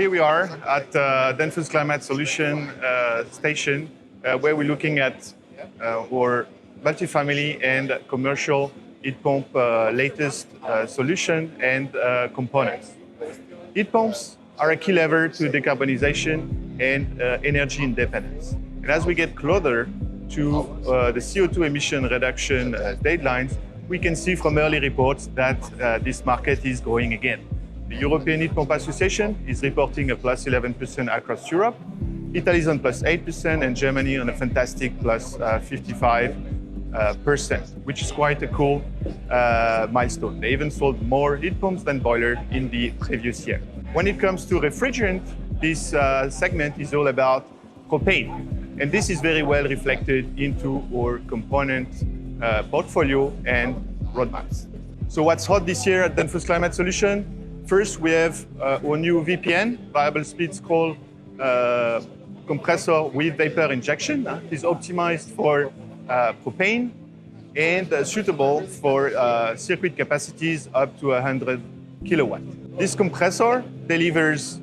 Here we are at Danfoss Climate Solution station, where we're looking at our multifamily and commercial heat pump latest solution and components. Heat pumps are a key lever to decarbonization and energy independence. And as we get closer to the CO2 emission reduction deadlines, we can see from early reports that this market is growing again. The European Heat Pump Association is reporting a plus 11% across Europe. Italy is on plus 8% and Germany on a fantastic plus 55%, which is quite a cool milestone. They even sold more heat pumps than boilers in the previous year. When it comes to refrigerant, this segment is all about propane. And this is very well reflected into our component portfolio and roadmaps. So what's hot this year at Danfoss Climate Solution? First, we have our new VPN, variable speed scroll compressor with vapor injection. It is optimized for propane and suitable for circuit capacities up to 100 kilowatts. This compressor delivers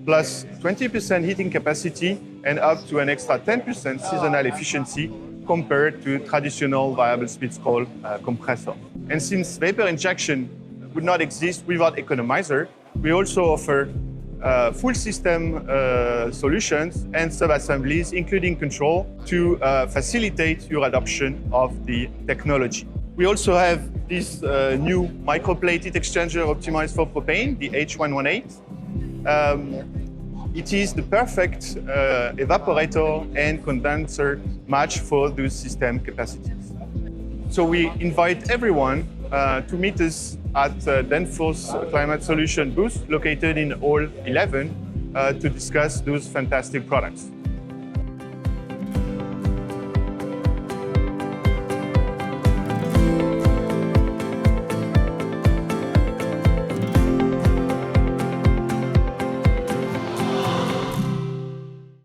plus 20% heating capacity and up to an extra 10% seasonal efficiency compared to traditional variable speed scroll compressor. And since vapor injection would not exist without economizer, we also offer full system solutions and sub-assemblies, including control, to facilitate your adoption of the technology. We also have this new Microplated exchanger optimized for propane, the H118. It is the perfect evaporator and condenser match for those system capacities. So we invite everyone to meet us at Danfoss Climate Solution booth located in Hall 11 to discuss those fantastic products.